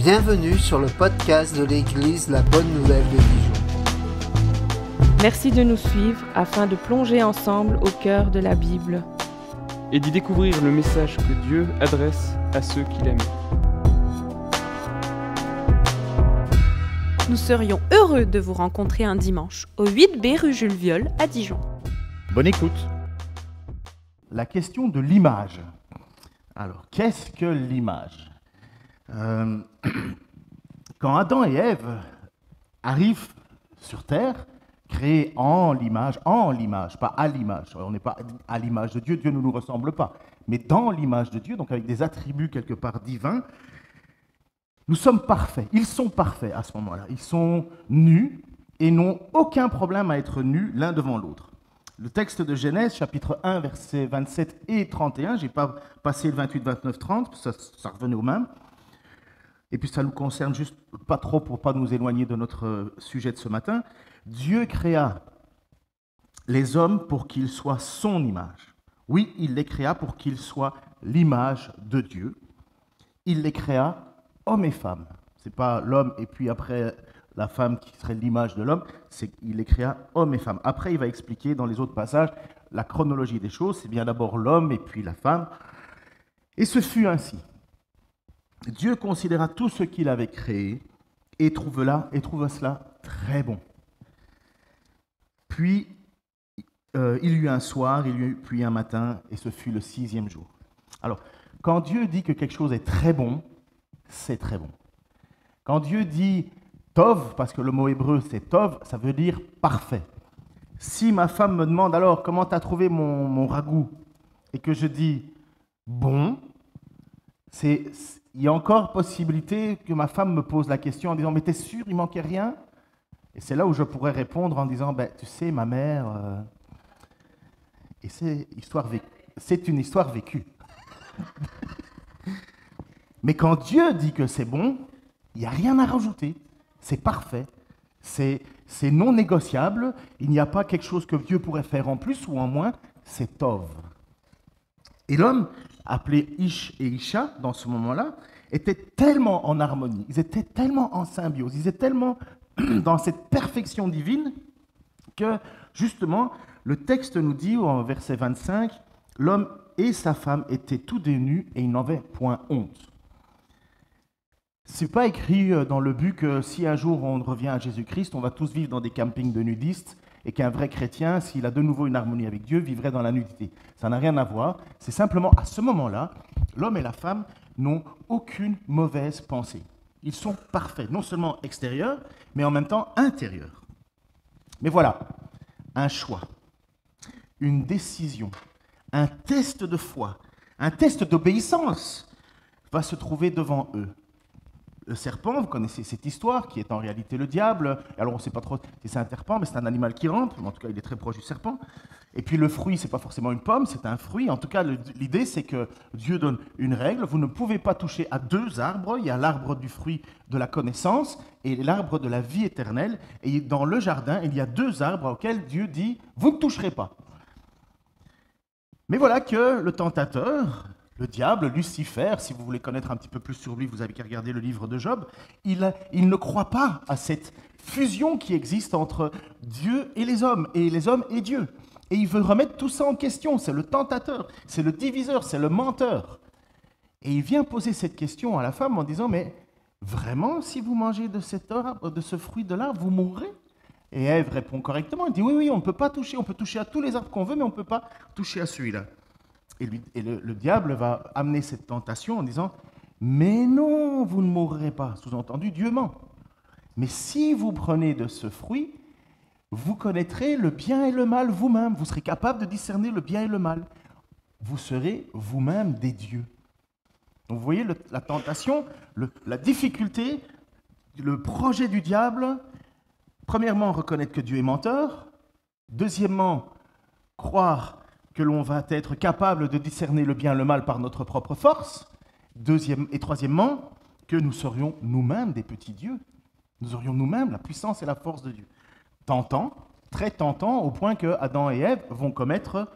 Bienvenue sur le podcast de l'Église La Bonne Nouvelle de Dijon. Merci de nous suivre afin de plonger ensemble au cœur de la Bible et d'y découvrir le message que Dieu adresse à ceux qu'il aime. Nous serions heureux de vous rencontrer un dimanche au 8B rue Jules Viol à Dijon. Bonne écoute. La question de l'image. Alors, qu'est-ce que l'image ? Quand Adam et Ève arrivent sur Terre, créés en l'image, pas à l'image. On n'est pas à l'image de Dieu, Dieu ne nous ressemble pas, mais dans l'image de Dieu, donc avec des attributs quelque part divins, nous sommes parfaits. Ils sont parfaits à ce moment-là. Ils sont nus et n'ont aucun problème à être nus l'un devant l'autre. Le texte de Genèse, chapitre 1, versets 27 et 31, je n'ai pas passé le 28, 29, 30, ça revenait au même. Et puis ça nous concerne juste pas trop pour ne pas nous éloigner de notre sujet de ce matin. Dieu créa les hommes pour qu'ils soient son image. Oui, il les créa pour qu'ils soient l'image de Dieu. Il les créa hommes et femmes. Ce n'est pas l'homme et puis après la femme qui serait l'image de l'homme, c'est qu'il les créa hommes et femmes. Après, il va expliquer dans les autres passages la chronologie des choses. C'est bien d'abord l'homme et puis la femme. Et ce fut ainsi. Dieu considéra tout ce qu'il avait créé et trouva cela très bon. Puis, il y eut un soir, il y eut puis un matin, et ce fut le 6e jour. Alors, quand Dieu dit que quelque chose est très bon, c'est très bon. Quand Dieu dit tov, parce que le mot hébreu c'est tov, ça veut dire parfait. Si ma femme me demande alors comment tu as trouvé mon ragoût, et que je dis bon, il y a encore possibilité que ma femme me pose la question en disant « Mais t'es sûr, il manquait rien ?» Et c'est là où je pourrais répondre en disant « Tu sais, ma mère... Et c'est une histoire vécue. Mais quand Dieu dit que c'est bon, il n'y a rien à rajouter. C'est parfait. C'est non négociable. Il n'y a pas quelque chose que Dieu pourrait faire en plus ou en moins. C'est tov. Et l'homme, appelé Ish et Isha, dans ce moment-là, était tellement en harmonie, ils étaient tellement en symbiose, ils étaient tellement dans cette perfection divine que, justement, le texte nous dit, en verset 25, l'homme et sa femme étaient tous des nus et ils n'avaient point honte. Ce n'est pas écrit dans le but que si un jour on revient à Jésus-Christ, on va tous vivre dans des campings de nudistes et qu'un vrai chrétien, s'il a de nouveau une harmonie avec Dieu, vivrait dans la nudité. Ça n'a rien à voir. C'est simplement, à ce moment-là, l'homme et la femme n'ont aucune mauvaise pensée. Ils sont parfaits, non seulement extérieurs, mais en même temps intérieurs. Mais voilà, un choix, une décision, un test de foi, un test d'obéissance va se trouver devant eux. Le serpent, vous connaissez cette histoire, qui est en réalité le diable. Alors, on ne sait pas trop si c'est un serpent, mais c'est un animal qui rampe. En tout cas, il est très proche du serpent. Et puis, le fruit, ce n'est pas forcément une pomme, c'est un fruit. En tout cas, l'idée, c'est que Dieu donne une règle. Vous ne pouvez pas toucher à deux arbres. Il y a l'arbre du fruit de la connaissance et l'arbre de la vie éternelle. Et dans le jardin, il y a deux arbres auxquels Dieu dit « Vous ne toucherez pas ». Mais voilà que le tentateur... Le diable, Lucifer, si vous voulez connaître un petit peu plus sur lui, vous avez qu'à regarder le livre de Job, il ne croit pas à cette fusion qui existe entre Dieu et les hommes et Dieu. Et il veut remettre tout ça en question. C'est le tentateur, c'est le diviseur, c'est le menteur. Et il vient poser cette question à la femme en disant « Mais vraiment, si vous mangez de ce fruit de l'arbre, vous mourrez ?» Et Ève répond correctement, elle dit « Oui, on ne peut pas toucher, on peut toucher à tous les arbres qu'on veut, mais on ne peut pas toucher à celui-là. » Et le diable va amener cette tentation en disant « Mais non, vous ne mourrez pas. » Sous-entendu, Dieu ment. Mais si vous prenez de ce fruit, vous connaîtrez le bien et le mal vous-même. Vous serez capable de discerner le bien et le mal. Vous serez vous-même des dieux. Donc vous voyez la tentation, la difficulté, le projet du diable. Premièrement, reconnaître que Dieu est menteur. Deuxièmement, croire que l'on va être capable de discerner le bien et le mal par notre propre force. Troisièmement, que nous serions nous-mêmes des petits dieux. Nous aurions nous-mêmes la puissance et la force de Dieu. Tentant, très tentant, au point que Adam et Ève vont commettre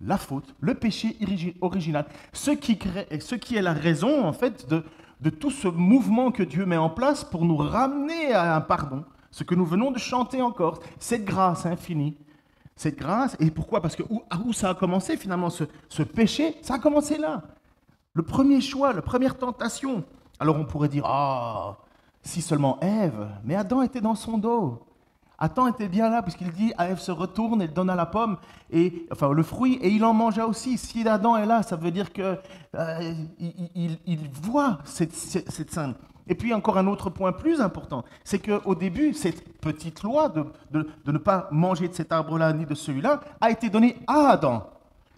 la faute, le péché original. Ce qui est la raison, en fait, de tout ce mouvement que Dieu met en place pour nous ramener à un pardon. Ce que nous venons de chanter encore, cette grâce infinie. Cette grâce, et pourquoi? Parce que où ça a commencé finalement, ce péché, ça a commencé là. Le premier choix, la première tentation. Alors on pourrait dire, ah, si seulement Ève, mais Adam était dans son dos. Adam était bien là, puisqu'il dit, Ève se retourne, elle donna la pomme, le fruit, et il en mangea aussi. Si Adam est là, ça veut dire qu'il voit cette scène. Et puis encore un autre point plus important, c'est qu'au début, cette petite loi de ne pas manger de cet arbre-là ni de celui-là a été donnée à Adam.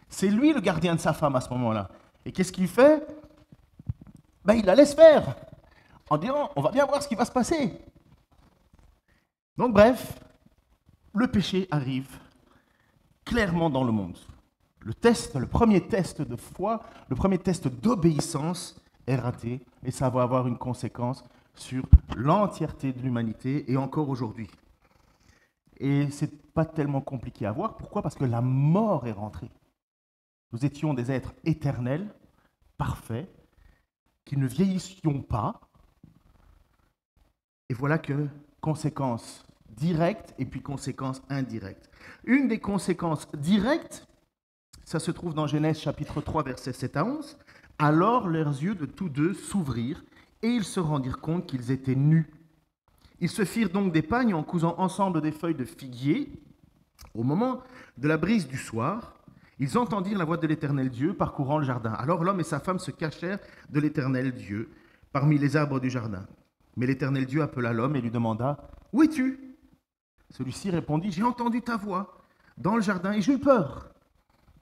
C'est lui le gardien de sa femme à ce moment-là. Et qu'est-ce qu'il fait? Il la laisse faire, en disant, on va bien voir ce qui va se passer. Donc bref, le péché arrive clairement dans le monde. Le premier test de foi, le premier test d'obéissance est raté, et ça va avoir une conséquence sur l'entièreté de l'humanité, et encore aujourd'hui. Et c'est pas tellement compliqué à voir. Pourquoi? Parce que la mort est rentrée. Nous étions des êtres éternels, parfaits, qui ne vieillissions pas. Et voilà que conséquences directes et puis conséquences indirectes. Une des conséquences directes, ça se trouve dans Genèse chapitre 3, versets 7 à 11. « Alors leurs yeux de tous deux s'ouvrirent, et ils se rendirent compte qu'ils étaient nus. Ils se firent donc des pagnes en cousant ensemble des feuilles de figuier. Au moment de la brise du soir, ils entendirent la voix de l'Éternel Dieu parcourant le jardin. Alors l'homme et sa femme se cachèrent de l'Éternel Dieu parmi les arbres du jardin. Mais l'Éternel Dieu appela l'homme et lui demanda « Où es-tu » Celui-ci répondit « J'ai entendu ta voix dans le jardin et j'ai eu peur,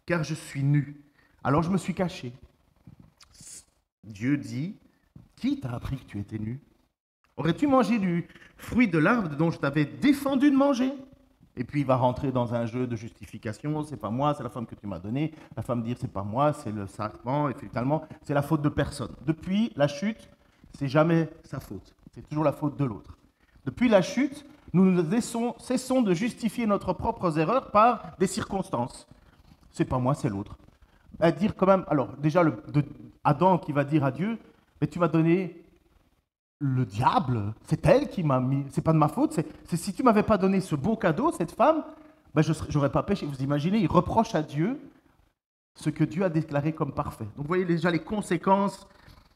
car je suis nu. Alors je me suis caché. » Dieu dit « Qui t'a appris que tu étais nu? Aurais-tu mangé du fruit de l'arbre dont je t'avais défendu de manger ?» Et puis il va rentrer dans un jeu de justification. C'est pas moi, c'est la femme que tu m'as donnée. La femme dire c'est pas moi, c'est le serpent. Et finalement, c'est la faute de personne. Depuis la chute, c'est jamais sa faute. C'est toujours la faute de l'autre. Depuis la chute, nous cessons de justifier notre propres erreurs par des circonstances. C'est pas moi, c'est l'autre. À dire quand même, alors déjà Adam qui va dire à Dieu, mais tu m'as donné le diable, c'est elle qui m'a mis, c'est pas de ma faute, c'est si tu m'avais pas donné ce beau cadeau, cette femme, j'aurais pas péché. Vous imaginez, il reproche à Dieu ce que Dieu a déclaré comme parfait. Donc vous voyez déjà les conséquences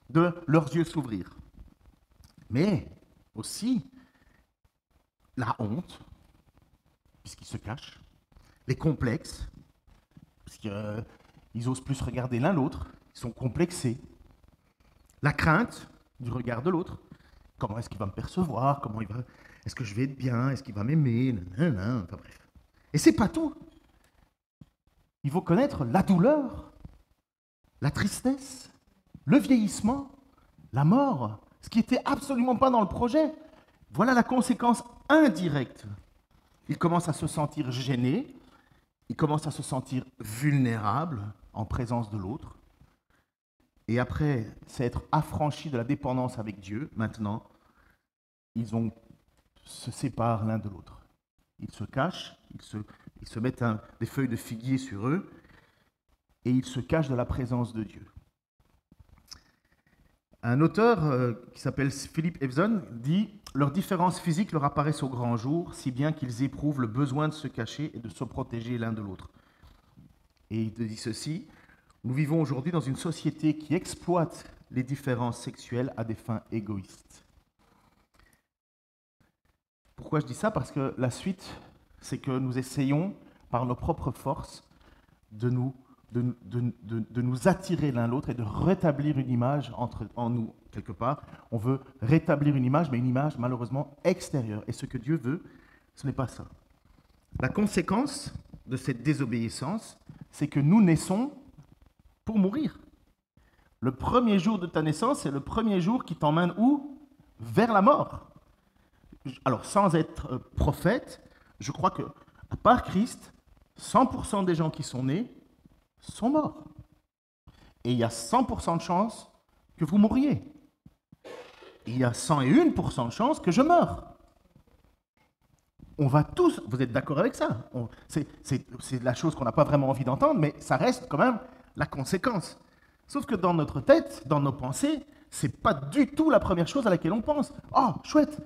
de leurs yeux s'ouvrir. Mais aussi la honte, puisqu'ils se cachent, les complexes, puisqu'ils osent plus regarder l'un l'autre, ils sont complexés, la crainte du regard de l'autre. Comment est-ce qu'il va me percevoir? Est-ce que je vais être bien? Est-ce qu'il va m'aimer? Enfin bref. Et c'est pas tout. Il faut connaître la douleur, la tristesse, le vieillissement, la mort, ce qui n'était absolument pas dans le projet. Voilà la conséquence indirecte. Il commence à se sentir gêné, il commence à se sentir vulnérable en présence de l'autre. Et après s'être affranchis de la dépendance avec Dieu, maintenant, ils se séparent l'un de l'autre. Ils se cachent, ils se mettent des feuilles de figuier sur eux, et ils se cachent de la présence de Dieu. Un auteur qui s'appelle Philip Evson dit « Leurs différences physiques leur apparaissent au grand jour, si bien qu'ils éprouvent le besoin de se cacher et de se protéger l'un de l'autre. » Et il dit ceci: nous vivons aujourd'hui dans une société qui exploite les différences sexuelles à des fins égoïstes. Pourquoi je dis ça? Parce que la suite, c'est que nous essayons, par nos propres forces, de nous attirer l'un l'autre et de rétablir une image en nous, quelque part. On veut rétablir une image, mais une image malheureusement extérieure. Et ce que Dieu veut, ce n'est pas ça. La conséquence de cette désobéissance, c'est que nous naissons pour mourir. Le premier jour de ta naissance, c'est le premier jour qui t'emmène où? Vers la mort. Alors, sans être prophète, je crois que, à part Christ, 100% des gens qui sont nés sont morts. Et il y a 100% de chances que vous mouriez. Et il y a 101% de chances que je meure. On va tous, vous êtes d'accord avec ça? C'est la chose qu'on n'a pas vraiment envie d'entendre, mais ça reste quand même la conséquence. Sauf que dans notre tête, dans nos pensées, c'est pas du tout la première chose à laquelle on pense. Oh, chouette,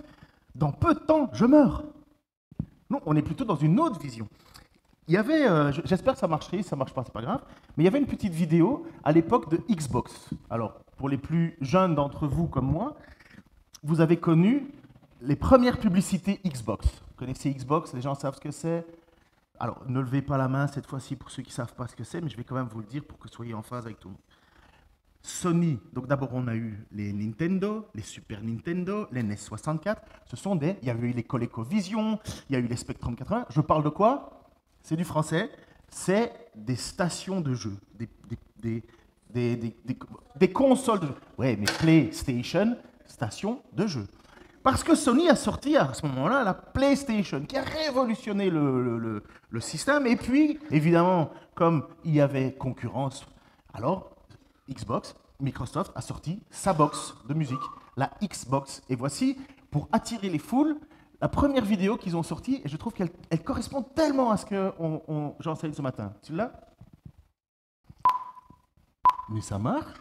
dans peu de temps, je meurs. Non, on est plutôt dans une autre vision. Il y avait, j'espère que ça marcherait, si ça marche pas, c'est pas grave, mais il y avait une petite vidéo à l'époque de Xbox. Alors, pour les plus jeunes d'entre vous comme moi, vous avez connu les premières publicités Xbox. Vous connaissez Xbox, les gens savent ce que c'est. Alors, ne levez pas la main cette fois-ci pour ceux qui ne savent pas ce que c'est, mais je vais quand même vous le dire pour que vous soyez en phase avec tout le monde. Sony, donc d'abord on a eu les Nintendo, les Super Nintendo, les NES 64, il y avait eu les ColecoVision, il y a eu les Spectrum 80, je parle de quoi? C'est du français, c'est des stations de jeux, des consoles de jeux. Ouais, mais PlayStation, station de jeux. Parce que Sony a sorti à ce moment-là la PlayStation, qui a révolutionné le système, et puis, évidemment, comme il y avait concurrence, alors Xbox, Microsoft a sorti sa box de musique, la Xbox. Et voici, pour attirer les foules, la première vidéo qu'ils ont sortie, et je trouve qu'elle correspond tellement à ce que j'enseigne ce matin. Celui-là? Mais ça marche.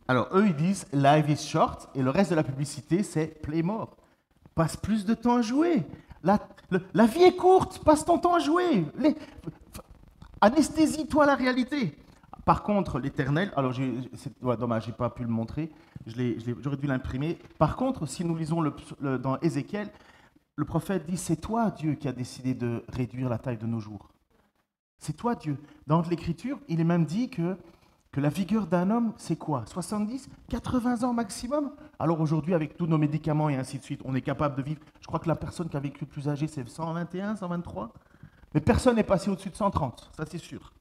Alors, eux, ils disent « Life is short » et le reste de la publicité, c'est « Play more ». Passe plus de temps à jouer. La vie est courte, passe ton temps à jouer. Anesthésie-toi la réalité. Par contre, l'Éternel, alors dommage, j'ai pas pu le montrer, j'aurais dû l'imprimer. Par contre, si nous lisons dans Ézéchiel, le prophète dit « C'est toi, Dieu, qui a décidé de réduire la taille de nos jours. C'est toi, Dieu. » Dans l'Écriture, il est même dit que la vigueur d'un homme, c'est quoi? 70, 80 ans maximum? Alors aujourd'hui, avec tous nos médicaments et ainsi de suite, on est capable de vivre. Je crois que la personne qui a vécu le plus âgée, c'est 121, 123. Mais personne n'est passé au-dessus de 130, ça c'est sûr.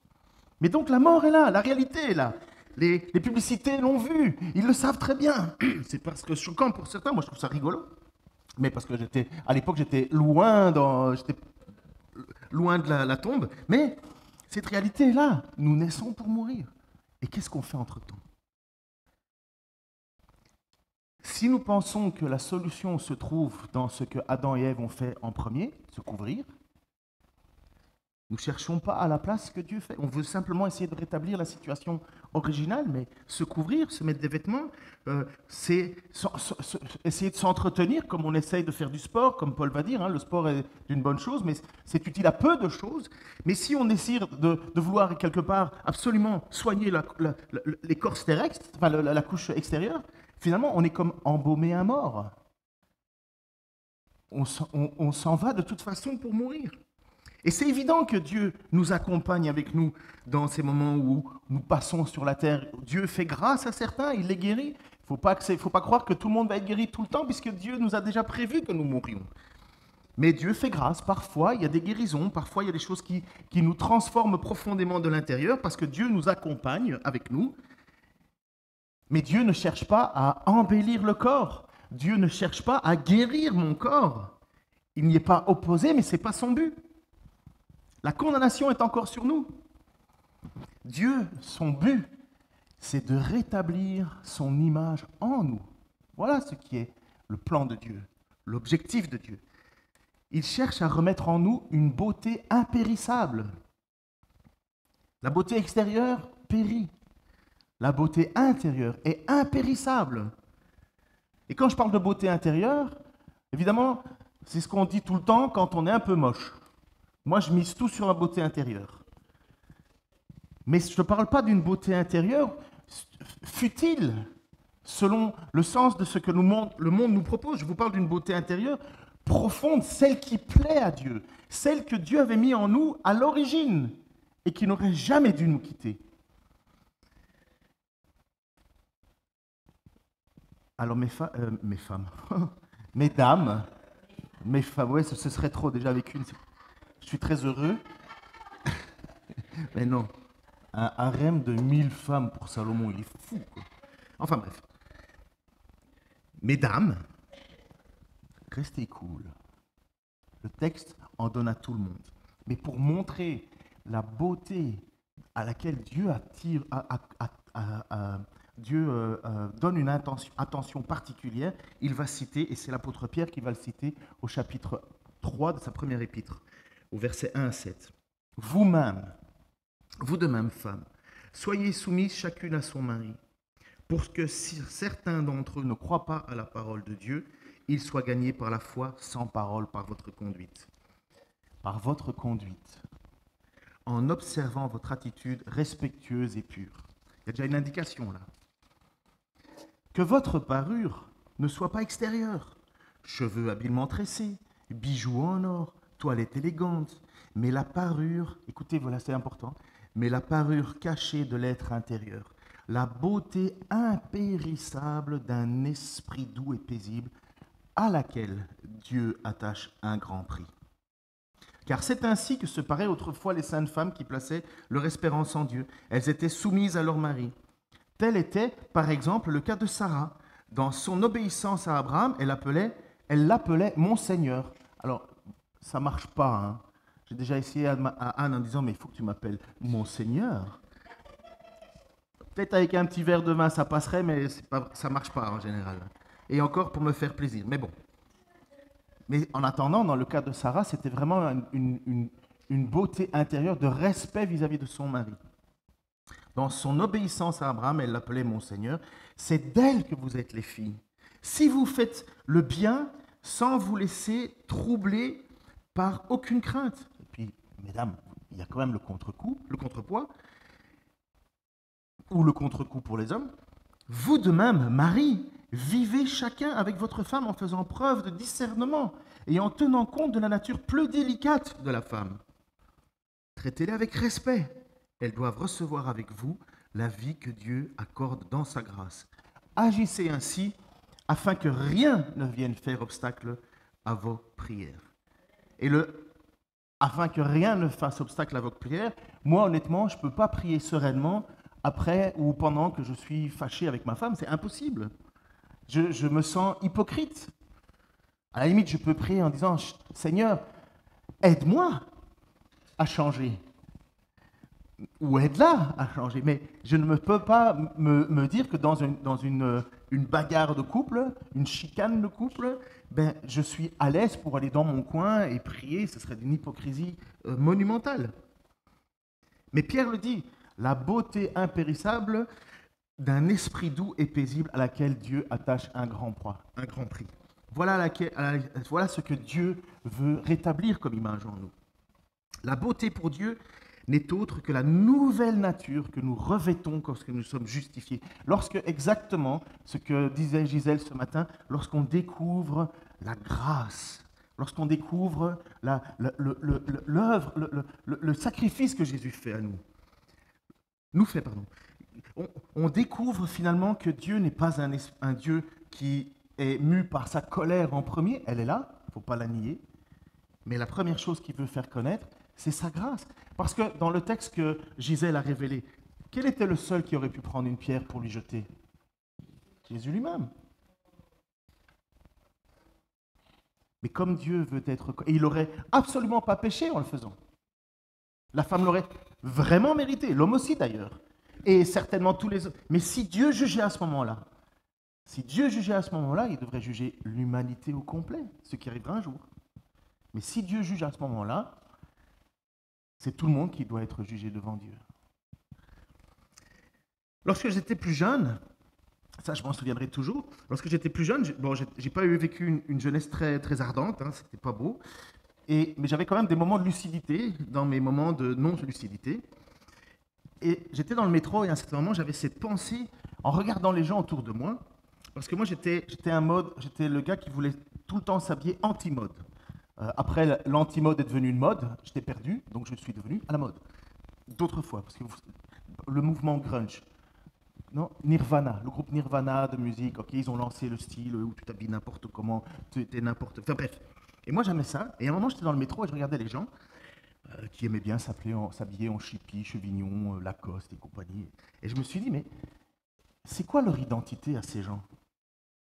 Mais donc la mort est là, la réalité est là. Les publicités l'ont vu, ils le savent très bien. C'est parce que choquant pour certains, moi je trouve ça rigolo. Mais parce que à l'époque, j'étais loin de la tombe. Mais cette réalité est là, nous naissons pour mourir. Et qu'est-ce qu'on fait entre-temps? Si nous pensons que la solution se trouve dans ce que Adam et Ève ont fait en premier, se couvrir, nous ne cherchons pas à la place que Dieu fait. On veut simplement essayer de rétablir la situation originale, mais se couvrir, se mettre des vêtements, c'est essayer de s'entretenir comme on essaye de faire du sport, comme Paul va dire, hein, le sport est une bonne chose, mais c'est utile à peu de choses. Mais si on essaie de vouloir quelque part absolument soigner l'écorce terrestre, enfin la couche extérieure, finalement on est comme embaumé un mort. On s'en va de toute façon pour mourir. Et c'est évident que Dieu nous accompagne avec nous dans ces moments où nous passons sur la terre. Dieu fait grâce à certains, il les guérit. Il ne faut pas croire que tout le monde va être guéri tout le temps, puisque Dieu nous a déjà prévu que nous mourrions. Mais Dieu fait grâce. Parfois, il y a des guérisons, parfois, il y a des choses qui nous transforment profondément de l'intérieur, parce que Dieu nous accompagne avec nous. Mais Dieu ne cherche pas à embellir le corps. Dieu ne cherche pas à guérir mon corps. Il n'y est pas opposé, mais ce n'est pas son but. La condamnation est encore sur nous. Dieu, son but, c'est de rétablir son image en nous. Voilà ce qui est le plan de Dieu, l'objectif de Dieu. Il cherche à remettre en nous une beauté impérissable. La beauté extérieure périt. La beauté intérieure est impérissable. Et quand je parle de beauté intérieure, évidemment, c'est ce qu'on dit tout le temps quand on est un peu moche. Moi, je mise tout sur la beauté intérieure. Mais je ne parle pas d'une beauté intérieure futile, selon le sens de ce que le monde nous propose. Je vous parle d'une beauté intérieure profonde, celle qui plaît à Dieu, celle que Dieu avait mis en nous à l'origine, et qui n'aurait jamais dû nous quitter. Alors mes femmes, mesdames, mes femmes, ouais, ce serait trop déjà avec une. Je suis très heureux. Mais non, un harem de 1000 femmes pour Salomon, il est fou, quoi. Enfin bref. Mesdames, restez cool. Le texte en donne à tout le monde. Mais pour montrer la beauté à laquelle Dieu attire, Dieu donne une attention particulière, il va citer, et c'est l'apôtre Pierre qui va le citer au chapitre 3 de sa première épître, au verset 1 à 7. Vous-même, vous de même femmes, soyez soumises chacune à son mari, pour que si certains d'entre eux ne croient pas à la parole de Dieu, ils soient gagnés par la foi sans parole par votre conduite. Par votre conduite, en observant votre attitude respectueuse et pure. Il y a déjà une indication là. Que votre parure ne soit pas extérieure, cheveux habilement tressés, bijoux en or, toilette élégante, mais la parure, écoutez, voilà, c'est important, mais la parure cachée de l'être intérieur, la beauté impérissable d'un esprit doux et paisible, à laquelle Dieu attache un grand prix. Car c'est ainsi que se paraient autrefois les saintes femmes qui plaçaient leur espérance en Dieu. Elles étaient soumises à leur mari. Tel était, par exemple, le cas de Sarah. Dans son obéissance à Abraham, elle l'appelait mon Seigneur. Alors, ça ne marche pas, hein. J'ai déjà essayé à Anne en disant, mais il faut que tu m'appelles mon Seigneur. Peut-être avec un petit verre de vin, ça passerait, mais ça ne marche pas en général. Et encore pour me faire plaisir, mais bon. Mais en attendant, dans le cas de Sarah, c'était vraiment une beauté intérieure de respect vis-à-vis de son mari. Dans son obéissance à Abraham, elle l'appelait mon Seigneur. C'est d'elle que vous êtes les filles. Si vous faites le bien sans vous laisser troubler par aucune crainte. Et puis, mesdames, il y a quand même le contrepoids, ou le contre-coup pour les hommes. Vous de même, Marie, vivez chacun avec votre femme en faisant preuve de discernement et en tenant compte de la nature plus délicate de la femme. Traitez-les avec respect. Elles doivent recevoir avec vous la vie que Dieu accorde dans sa grâce. Agissez ainsi afin que rien ne vienne faire obstacle à vos prières. Et afin que rien ne fasse obstacle à vos prières, moi honnêtement, je ne peux pas prier sereinement après ou pendant que je suis fâché avec ma femme, c'est impossible. Je me sens hypocrite. À la limite, je peux prier en disant « Seigneur, aide-moi à changer ». Ou aide-la à changer. Mais je ne peux pas me dire que dans une bagarre de couple, une chicane de couple, ben, je suis à l'aise pour aller dans mon coin et prier. Ce serait d'une hypocrisie monumentale. Mais Pierre le dit, la beauté impérissable d'un esprit doux et paisible à laquelle Dieu attache un grand prix. Voilà ce que Dieu veut rétablir comme image en nous. La beauté pour Dieu n'est autre que la nouvelle nature que nous revêtons lorsque nous sommes justifiés. Lorsque, exactement ce que disait Gisèle ce matin, lorsqu'on découvre la grâce, lorsqu'on découvre l'œuvre, le sacrifice que Jésus fait à nous. On découvre finalement que Dieu n'est pas un Dieu qui est mu par sa colère en premier, elle est là, il ne faut pas la nier, mais la première chose qu'il veut faire connaître, c'est sa grâce. Parce que dans le texte que Gisèle a révélé, quel était le seul qui aurait pu prendre une pierre pour lui jeter? Jésus lui-même. Mais comme Dieu veut être... Et il n'aurait absolument pas péché en le faisant. La femme l'aurait vraiment mérité, l'homme aussi d'ailleurs. Et certainement tous les autres. Mais si Dieu jugeait à ce moment-là, il devrait juger l'humanité au complet, ce qui arrivera un jour. Mais si Dieu juge à ce moment-là, c'est tout le monde qui doit être jugé devant Dieu. Lorsque j'étais plus jeune, ça je m'en souviendrai toujours, lorsque j'étais plus jeune, j'ai pas vécu une jeunesse très, très ardente, hein, c'était pas beau, mais j'avais quand même des moments de lucidité, dans mes moments de non-lucidité. Et j'étais dans le métro et à un certain moment, j'avais cette pensée, en regardant les gens autour de moi, parce que moi j'étais le gars qui voulait tout le temps s'habiller anti-mode. Après, l'anti-mode est devenu une mode, j'étais perdu, donc je suis devenu à la mode. d'autres fois, parce que le mouvement grunge, non, Nirvana, le groupe Nirvana de musique, ok, ils ont lancé le style où tu t'habilles n'importe comment, tu es n'importe... Enfin bref. Et moi j'aimais ça, et à un moment j'étais dans le métro et je regardais les gens qui aimaient bien s'habiller en chippie, chevignon, Lacoste et compagnie. Et je me suis dit, mais c'est quoi leur identité à ces gens?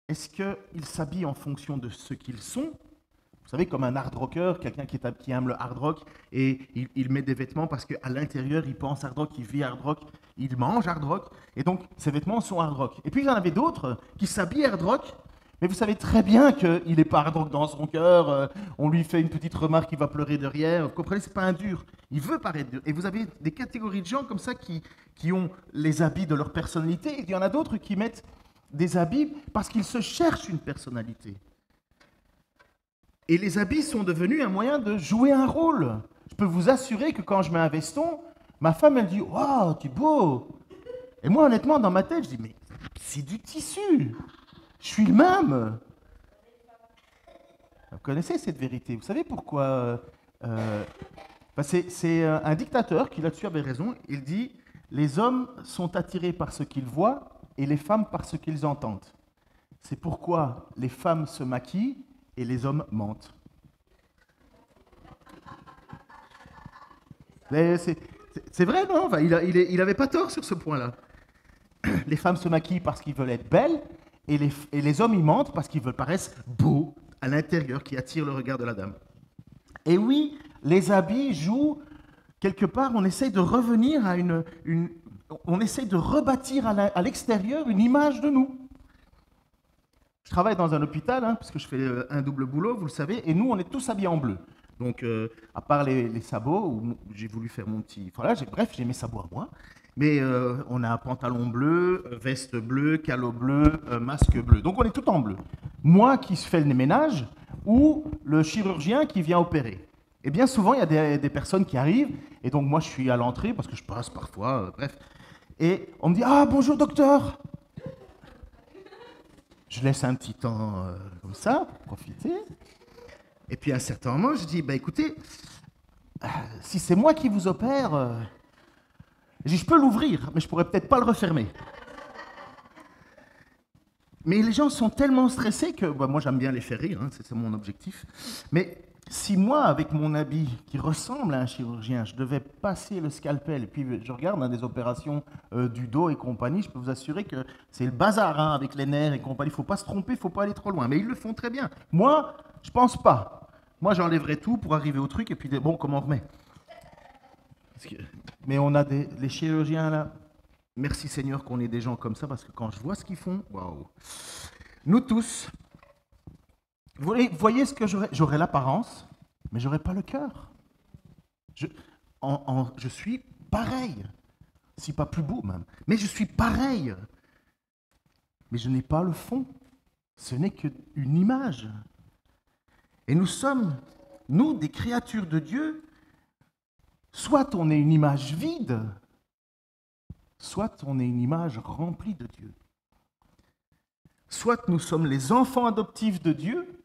Est-ce qu'ils s'habillent en fonction de ce qu'ils sont? Vous savez, comme un hard rocker, quelqu'un qui aime le hard rock, et il met des vêtements parce qu'à l'intérieur, il pense hard rock, il vit hard rock, il mange hard rock, et donc ses vêtements sont hard rock. Et puis il y en avait d'autres qui s'habillent hard rock, mais vous savez très bien qu'il n'est pas hard rock dans son cœur, on lui fait une petite remarque, il va pleurer derrière, vous comprenez, c'est pas un dur, il veut paraître dur. Et vous avez des catégories de gens comme ça qui ont les habits de leur personnalité, et il y en a d'autres qui mettent des habits parce qu'ils se cherchent une personnalité. Et les habits sont devenus un moyen de jouer un rôle. Je peux vous assurer que quand je mets un veston, ma femme, elle dit « Waouh, tu es beau !» Et moi, honnêtement, dans ma tête, je dis « Mais c'est du tissu. Je suis le même. » Vous connaissez cette vérité. Vous savez pourquoi c'est un dictateur qui, là-dessus, avait raison. Il dit « Les hommes sont attirés par ce qu'ils voient et les femmes par ce qu'ils entendent. C'est pourquoi les femmes se maquillent et les hommes mentent. » C'est vrai, non? Enfin, il n'avait pas tort sur ce point-là. Les femmes se maquillent parce qu'ils veulent être belles, et les hommes, ils mentent parce qu'ils veulent paraître beaux à l'intérieur, qui attirent le regard de la dame. Et oui, les habits jouent, quelque part, on essaye de revenir à on essaye de rebâtir à l'extérieur une image de nous. Je travaille dans un hôpital, parce que je fais un double boulot, vous le savez, et nous, on est tous habillés en bleu. Donc, à part les sabots, où j'ai voulu faire mon petit... Voilà, bref, j'ai mes sabots à moi. Mais on a un pantalon bleu, veste bleue, calot bleu, masque bleu. Donc, on est tout en bleu. Moi qui fais le ménage ou le chirurgien qui vient opérer. Et bien souvent, il y a des personnes qui arrivent, et donc moi, je suis à l'entrée, parce que je passe parfois, bref. Et on me dit « Ah, bonjour docteur !» Je laisse un petit temps comme ça, pour profiter. Et puis à un certain moment, je dis, bah écoutez, si c'est moi qui vous opère, je peux l'ouvrir, mais je pourrais peut-être pas le refermer. Mais les gens sont tellement stressés que, moi j'aime bien les faire rire, c'est mon objectif. Mais si moi, avec mon habit qui ressemble à un chirurgien, je devais passer le scalpel, et puis je regarde des opérations du dos et compagnie, je peux vous assurer que c'est le bazar avec les nerfs et compagnie. Il ne faut pas se tromper, il ne faut pas aller trop loin. Mais ils le font très bien. Moi, je ne pense pas. Moi, j'enlèverais tout pour arriver au truc, et puis, bon, comment on remet? Mais on a les chirurgiens là. Merci Seigneur qu'on ait des gens comme ça, parce que quand je vois ce qu'ils font, waouh. Nous tous, vous voyez ce que j'aurais l'apparence, mais j'aurais pas le cœur. Je suis pareil, si pas plus beau même, mais je suis pareil. Mais je n'ai pas le fond. Ce n'est qu'une image. Et nous sommes, nous, des créatures de Dieu, soit on est une image vide, soit on est une image remplie de Dieu. Soit nous sommes les enfants adoptifs de Dieu,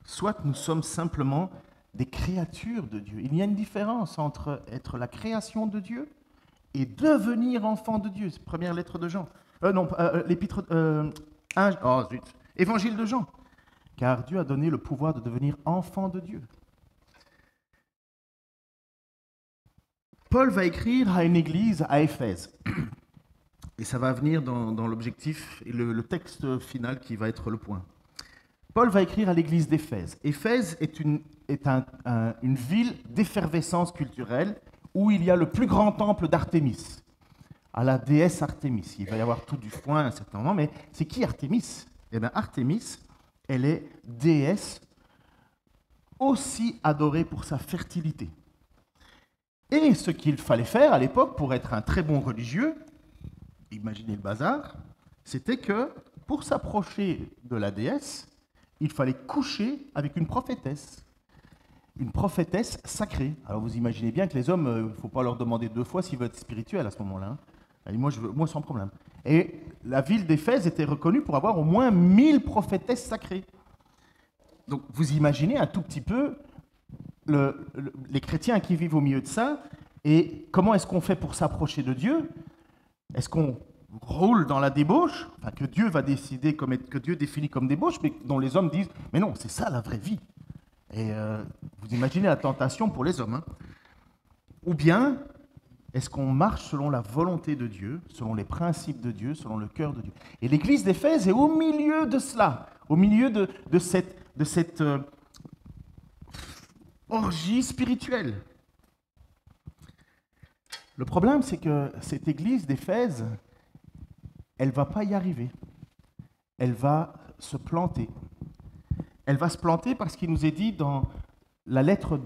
soit nous sommes simplement des créatures de Dieu. Il y a une différence entre être la création de Dieu et devenir enfant de Dieu. C'est la première lettre de Jean. L'épître... Évangile de Jean. Car Dieu a donné le pouvoir de devenir enfant de Dieu. Paul va écrire à une église à Éphèse. Et ça va venir dans l'objectif et le texte final qui va être le point. Paul va écrire à l'église d'Éphèse. Éphèse est une ville d'effervescence culturelle où il y a le plus grand temple d'Artémis, à la déesse Artémis. Il va y avoir tout du foin à un certain moment, mais c'est qui Artémis? Eh bien, Artémis, elle est déesse aussi adorée pour sa fertilité. Et ce qu'il fallait faire à l'époque pour être un très bon religieux, imaginez le bazar, c'était que pour s'approcher de la déesse, il fallait coucher avec une prophétesse sacrée. Alors vous imaginez bien que les hommes, il ne faut pas leur demander 2 fois s'ils veulent être spirituels à ce moment-là. Et moi, sans problème. Et la ville d'Éphèse était reconnue pour avoir au moins 1000 prophétesses sacrées. Donc vous imaginez un tout petit peu les chrétiens qui vivent au milieu de ça, Et comment est-ce qu'on fait pour s'approcher de Dieu? Est-ce qu'on roule dans la débauche, enfin, que Dieu va décider, que Dieu définit comme débauche, mais dont les hommes disent, mais non, c'est ça la vraie vie. Et vous imaginez la tentation pour les hommes. Hein. Ou bien, est-ce qu'on marche selon la volonté de Dieu, selon les principes de Dieu, selon le cœur de Dieu? Et l'église d'Éphèse est au milieu de cela, au milieu de cette orgie spirituelle. Le problème, c'est que cette église d'Éphèse, elle ne va pas y arriver. Elle va se planter. Elle va se planter parce qu'il nous est dit dans la lettre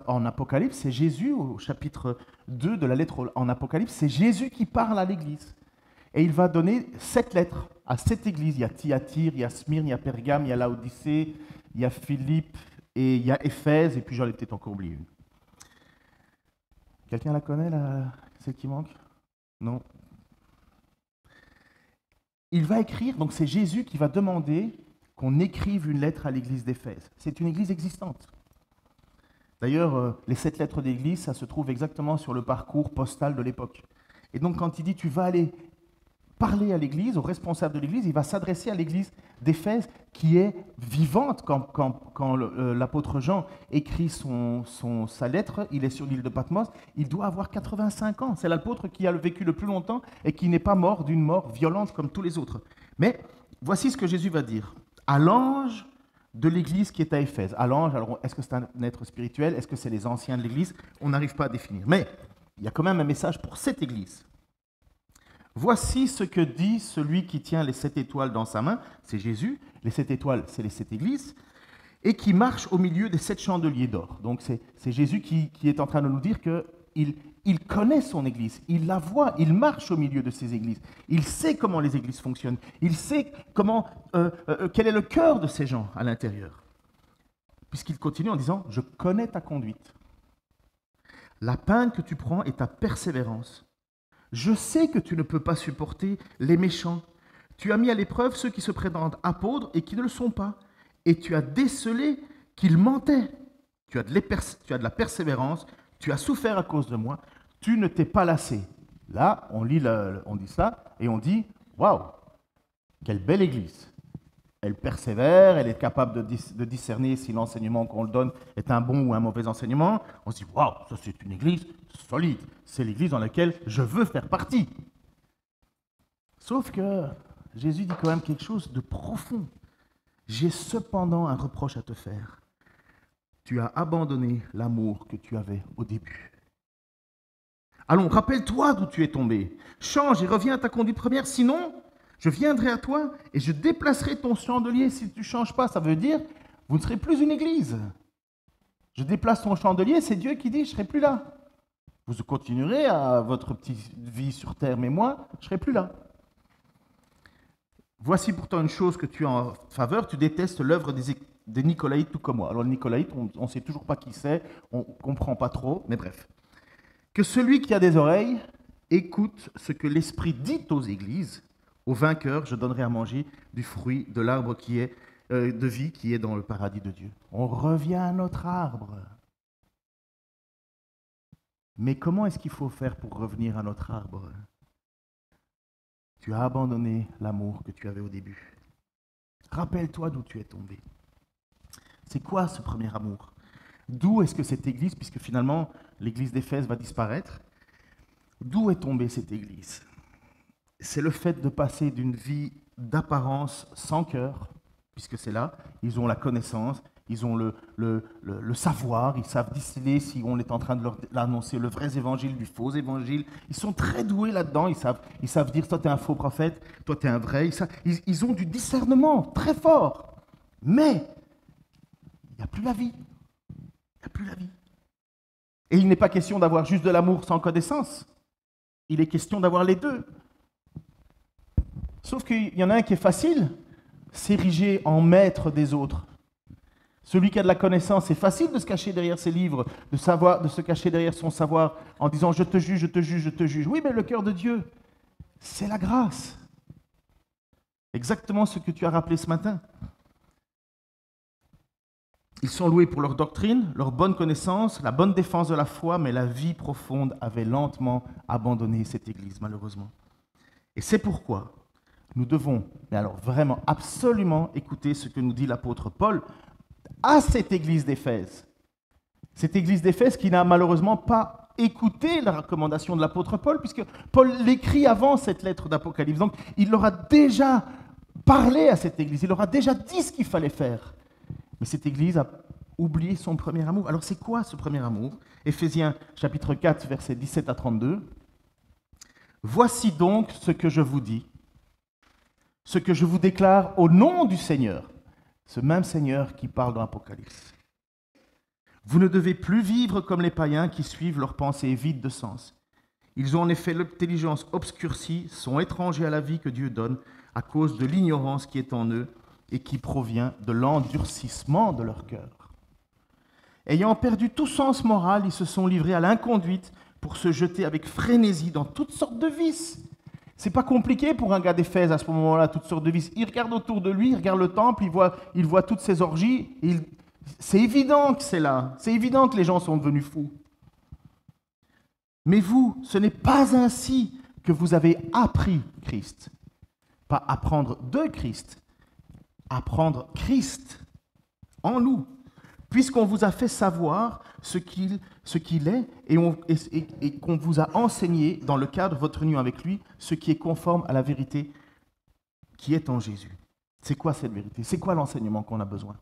en Apocalypse, c'est Jésus, au chapitre 2 de la lettre en Apocalypse, c'est Jésus qui parle à l'église. Et il va donner 7 lettres à cette église. Il y a Thyatire, il y a Smyrne, il y a Pergame, il y a Laodicée, il y a Philippe, et il y a Éphèse, et puis j'en ai peut-être encore oublié une. Quelqu'un la connaît, celle qui manque? Non. Il va écrire, donc c'est Jésus qui va demander qu'on écrive une lettre à l'église d'Éphèse. C'est une église existante. D'ailleurs, les 7 lettres d'église, ça se trouve exactement sur le parcours postal de l'époque. Et donc quand il dit tu vas aller parler à l'église, au responsable de l'église, il va s'adresser à l'église d'Éphèse qui est vivante. Quand l'apôtre Jean écrit sa lettre, il est sur l'île de Patmos, il doit avoir 85 ans. C'est l'apôtre qui a vécu le plus longtemps et qui n'est pas mort d'une mort violente comme tous les autres. Mais voici ce que Jésus va dire à l'ange de l'église qui est à Éphèse. À l'ange, alors est-ce que c'est un être spirituel? Est-ce que c'est les anciens de l'église? On n'arrive pas à définir. Mais il y a quand même un message pour cette église. Voici ce que dit celui qui tient les 7 étoiles dans sa main, c'est Jésus, les 7 étoiles, c'est les 7 églises, et qui marche au milieu des 7 chandeliers d'or. Donc c'est Jésus qui est en train de nous dire qu'il connaît son église, il la voit, il marche au milieu de ces églises, il sait comment les églises fonctionnent, il sait quel est le cœur de ces gens à l'intérieur. Puisqu'il continue en disant « Je connais ta conduite, la peine que tu prends et ta persévérance. Je sais que tu ne peux pas supporter les méchants. Tu as mis à l'épreuve ceux qui se prétendent apôtres et qui ne le sont pas. Et tu as décelé qu'ils mentaient. Tu as de la persévérance. Tu as souffert à cause de moi. Tu ne t'es pas lassé. » Là, on dit ça et on dit « Waouh, quelle belle église. Elle persévère, elle est capable de discerner si l'enseignement qu'on le donne est un bon ou un mauvais enseignement. » On se dit « Waouh, ça c'est une église solide. C'est l'église dans laquelle je veux faire partie. » Sauf que Jésus dit quand même quelque chose de profond. « J'ai cependant un reproche à te faire. Tu as abandonné l'amour que tu avais au début. Allons, rappelle-toi d'où tu es tombé. Change et reviens à ta conduite première, sinon je viendrai à toi et je déplacerai ton chandelier. Si tu ne changes pas, ça veut dire vous ne serez plus une église. Je déplace ton chandelier, c'est Dieu qui dit je ne serai plus là. Vous continuerez à votre petite vie sur terre, mais moi, je ne serai plus là. Voici pourtant une chose que tu as en faveur, tu détestes l'œuvre des Nicolaïtes tout comme moi. Alors les Nicolaïtes, on ne sait toujours pas qui c'est, on ne comprend pas trop, mais bref. Que celui qui a des oreilles écoute ce que l'Esprit dit aux églises. Au vainqueur, je donnerai à manger du fruit de l'arbre qui est de vie qui est dans le paradis de Dieu. On revient à notre arbre. Mais comment est-ce qu'il faut faire pour revenir à notre arbre? Tu as abandonné l'amour que tu avais au début. Rappelle-toi d'où tu es tombé. C'est quoi ce premier amour? D'où est-ce que cette église, puisque finalement l'église d'Éphèse va disparaître, d'où est tombée cette église? C'est le fait de passer d'une vie d'apparence sans cœur, puisque c'est là, ils ont la connaissance, ils ont le savoir, ils savent discerner si on est en train de leur annoncer le vrai évangile du faux évangile. Ils sont très doués là-dedans, ils savent dire toi tu es un faux prophète, toi tu es un vrai. Ils ont du discernement très fort. Mais il n'y a plus la vie. Il n'y a plus la vie. Et il n'est pas question d'avoir juste de l'amour sans connaissance. Il est question d'avoir les deux. Sauf qu'il y en a un qui est facile, s'ériger en maître des autres. Celui qui a de la connaissance, c'est facile de se cacher derrière ses livres, de se cacher derrière son savoir en disant « je te juge, je te juge, je te juge ». Oui, mais le cœur de Dieu, c'est la grâce. Exactement ce que tu as rappelé ce matin. Ils sont loués pour leur doctrine, leur bonne connaissance, la bonne défense de la foi, mais la vie profonde avait lentement abandonné cette Église, malheureusement. Et c'est pourquoi nous devons, mais alors vraiment absolument écouter ce que nous dit l'apôtre Paul à cette Église d'Éphèse. Cette Église d'Éphèse qui n'a malheureusement pas écouté la recommandation de l'apôtre Paul, puisque Paul l'écrit avant cette lettre d'Apocalypse. Donc il leur a déjà parlé à cette Église, il leur a déjà dit ce qu'il fallait faire. Mais cette Église a oublié son premier amour. Alors c'est quoi ce premier amour? Éphésiens chapitre 4, versets 17 à 32. Voici donc ce que je vous dis, ce que je vous déclare au nom du Seigneur, ce même Seigneur qui parle dans l'Apocalypse. Vous ne devez plus vivre comme les païens qui suivent leurs pensées vides de sens. Ils ont en effet l'intelligence obscurcie, sont étrangers à la vie que Dieu donne à cause de l'ignorance qui est en eux et qui provient de l'endurcissement de leur cœur. Ayant perdu tout sens moral, ils se sont livrés à l'inconduite pour se jeter avec frénésie dans toutes sortes de vices. C'est pas compliqué pour un gars d'Éphèse à ce moment-là, toutes sortes de vices. Il regarde autour de lui, il regarde le temple, il voit toutes ces orgies. C'est évident que c'est là. C'est évident que les gens sont devenus fous. Mais vous, ce n'est pas ainsi que vous avez appris Christ. Pas apprendre de Christ, apprendre Christ en nous. Puisqu'on vous a fait savoir ce qu'il est et qu'on vous a enseigné dans le cadre de votre union avec lui, ce qui est conforme à la vérité qui est en Jésus. C'est quoi cette vérité? C'est quoi l'enseignement qu'on a besoin?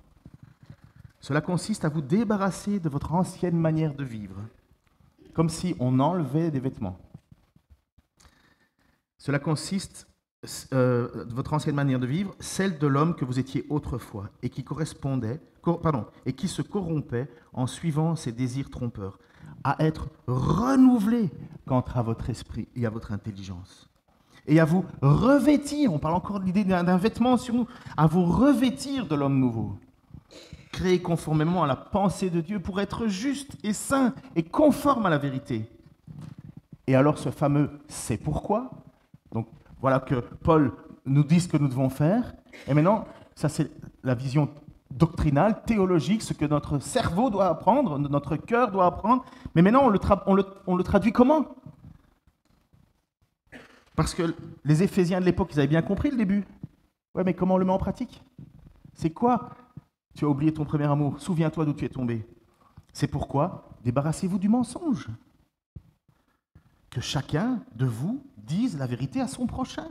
Cela consiste à vous débarrasser de votre ancienne manière de vivre, comme si on enlevait des vêtements. Cela consiste de votre ancienne manière de vivre, celle de l'homme que vous étiez autrefois et qui se corrompait en suivant ses désirs trompeurs, à être renouvelé quant à votre esprit et à votre intelligence. Et à vous revêtir, on parle encore de l'idée d'un vêtement sur nous, à vous revêtir de l'homme nouveau, créé conformément à la pensée de Dieu pour être juste et saint et conforme à la vérité. Et alors ce fameux « c'est pourquoi », donc voilà que Paul nous dit ce que nous devons faire. Et maintenant, ça c'est la vision doctrinale, théologique, ce que notre cerveau doit apprendre, notre cœur doit apprendre. Mais maintenant, on le traduit comment? Parce que les Éphésiens de l'époque, ils avaient bien compris le début. Ouais, mais comment on le met en pratique? C'est quoi? Tu as oublié ton premier amour, souviens-toi d'où tu es tombé. C'est pourquoi, débarrassez-vous du mensonge. Que chacun de vous dise la vérité à son prochain.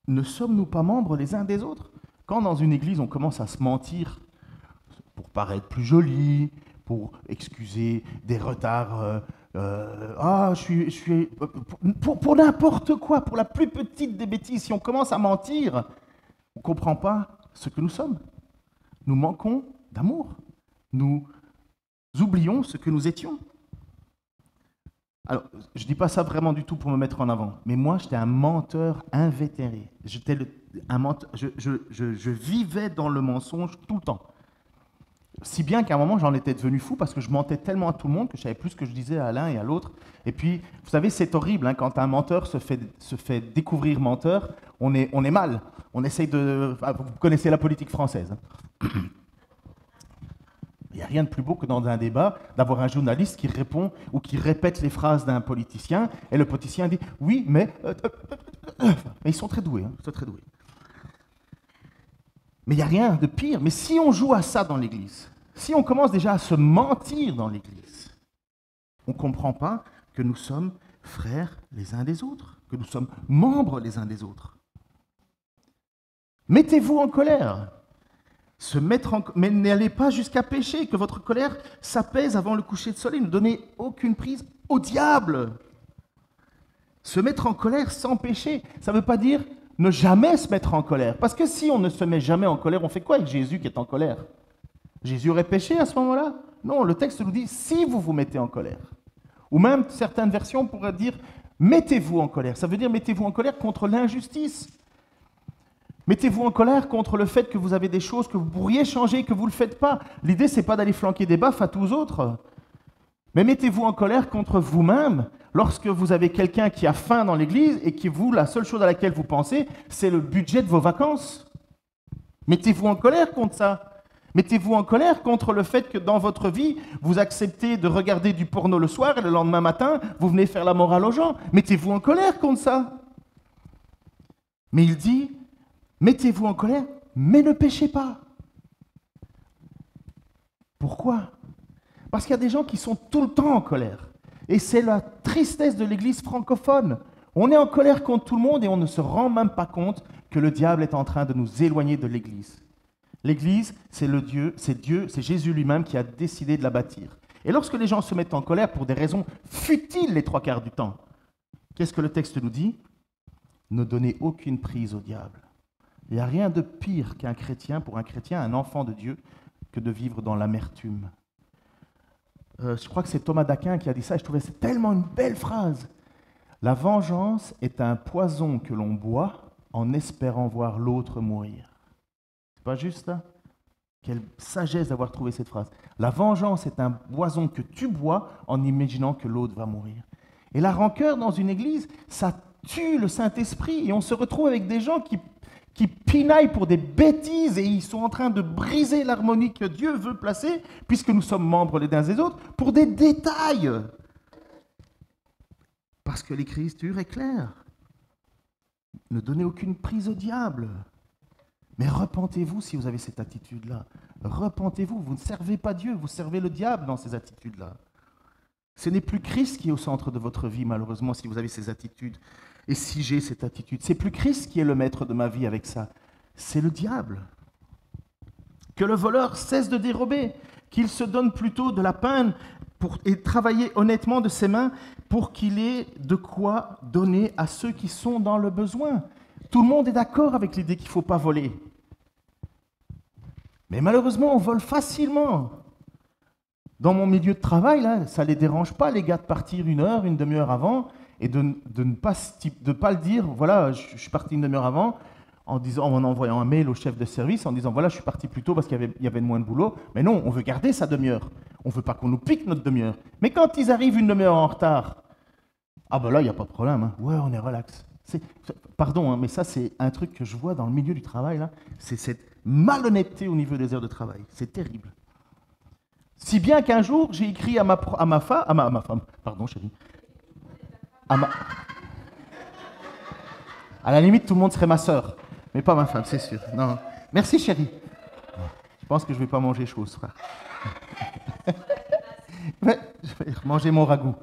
Ne sommes-nous pas membres les uns des autres? Quand dans une église on commence à se mentir pour paraître plus joli, pour excuser des retards, pour n'importe quoi, pour la plus petite des bêtises, si on commence à mentir, on ne comprend pas ce que nous sommes. Nous manquons d'amour. Nous oublions ce que nous étions. Alors, je ne dis pas ça vraiment du tout pour me mettre en avant, mais moi, j'étais un menteur invétéré. Un menteur, je vivais dans le mensonge tout le temps. Si bien qu'à un moment, j'en étais devenu fou parce que je mentais tellement à tout le monde que je savais plus ce que je disais à l'un et à l'autre. Et puis, vous savez, c'est horrible, hein, quand un menteur se fait découvrir menteur, on est mal. On essaye de... Vous connaissez la politique française. Hein. Il n'y a rien de plus beau que dans un débat d'avoir un journaliste qui répond ou qui répète les phrases d'un politicien et le politicien dit « Oui, mais... » Mais ils sont très doués, hein, ils sont très doués. Mais il n'y a rien de pire. Mais si on joue à ça dans l'Église, si on commence déjà à se mentir dans l'Église, on ne comprend pas que nous sommes frères les uns des autres, que nous sommes membres les uns des autres. Mettez-vous en colère. Mais n'allez pas jusqu'à pécher, que votre colère s'apaise avant le coucher de soleil. Ne donnez aucune prise au diable. Se mettre en colère sans pécher, ça ne veut pas dire ne jamais se mettre en colère. Parce que si on ne se met jamais en colère, on fait quoi avec Jésus qui est en colère? Jésus aurait péché à ce moment-là? Non, le texte nous dit si vous vous mettez en colère. Ou même certaines versions pourraient dire mettez-vous en colère. Ça veut dire mettez-vous en colère contre l'injustice. Mettez-vous en colère contre le fait que vous avez des choses que vous pourriez changer et que vous ne le faites pas. L'idée, ce n'est pas d'aller flanquer des baffes à tous autres. Mais mettez-vous en colère contre vous-même lorsque vous avez quelqu'un qui a faim dans l'église et que vous, la seule chose à laquelle vous pensez, c'est le budget de vos vacances. Mettez-vous en colère contre ça. Mettez-vous en colère contre le fait que dans votre vie, vous acceptez de regarder du porno le soir et le lendemain matin, vous venez faire la morale aux gens. Mettez-vous en colère contre ça. Mais il dit, mettez-vous en colère, mais ne péchez pas. Pourquoi ? Parce qu'il y a des gens qui sont tout le temps en colère. Et c'est la tristesse de l'Église francophone. On est en colère contre tout le monde et on ne se rend même pas compte que le diable est en train de nous éloigner de l'Église. L'Église, c'est Dieu, c'est Jésus lui-même qui a décidé de la bâtir. Et lorsque les gens se mettent en colère pour des raisons futiles les 3/4 du temps, qu'est-ce que le texte nous dit ? Ne donnez aucune prise au diable. Il n'y a rien de pire qu'un chrétien, pour un chrétien, un enfant de Dieu, que de vivre dans l'amertume. Je crois que c'est Thomas d'Aquin qui a dit ça, et je trouvais que c'est tellement une belle phrase. La vengeance est un poison que l'on boit en espérant voir l'autre mourir. C'est pas juste ça ? Quelle sagesse d'avoir trouvé cette phrase. La vengeance est un poison que tu bois en imaginant que l'autre va mourir. Et la rancœur dans une église, ça tue le Saint-Esprit, et on se retrouve avec des gens qui pinaillent pour des bêtises et ils sont en train de briser l'harmonie que Dieu veut placer, puisque nous sommes membres les uns des autres, pour des détails. Parce que l'Écriture est claire. Ne donnez aucune prise au diable. Mais repentez-vous si vous avez cette attitude-là. Repentez-vous, vous ne servez pas Dieu, vous servez le diable dans ces attitudes-là. Ce n'est plus Christ qui est au centre de votre vie, malheureusement, si vous avez ces attitudes. Et si j'ai cette attitude, c'est plus Christ qui est le maître de ma vie avec ça, c'est le diable. Que le voleur cesse de dérober, qu'il se donne plutôt de la peine et travailler honnêtement de ses mains pour qu'il ait de quoi donner à ceux qui sont dans le besoin. Tout le monde est d'accord avec l'idée qu'il ne faut pas voler. Mais malheureusement, on vole facilement. Dans mon milieu de travail, là, ça ne les dérange pas, les gars, de partir une heure, une demi-heure avant, et de ne pas le dire, voilà, je suis parti une demi-heure avant, en envoyant un mail au chef de service, en disant, voilà, je suis parti plus tôt parce qu'il y avait moins de boulot. Mais non, on veut garder sa demi-heure. On ne veut pas qu'on nous pique notre demi-heure. Mais quand ils arrivent une demi-heure en retard, ah ben là, il n'y a pas de problème. Hein. Ouais, on est relax. Pardon, hein, mais ça, c'est un truc que je vois dans le milieu du travail, là. C'est cette malhonnêteté au niveau des heures de travail. C'est terrible. Si bien qu'un jour, j'ai écrit à ma femme, pardon chérie, à la limite, tout le monde serait ma sœur, mais pas ma femme, c'est sûr. Non. Merci chérie. Je pense que je ne vais pas manger chaud ce soir. Ouais, je vais manger mon ragoût.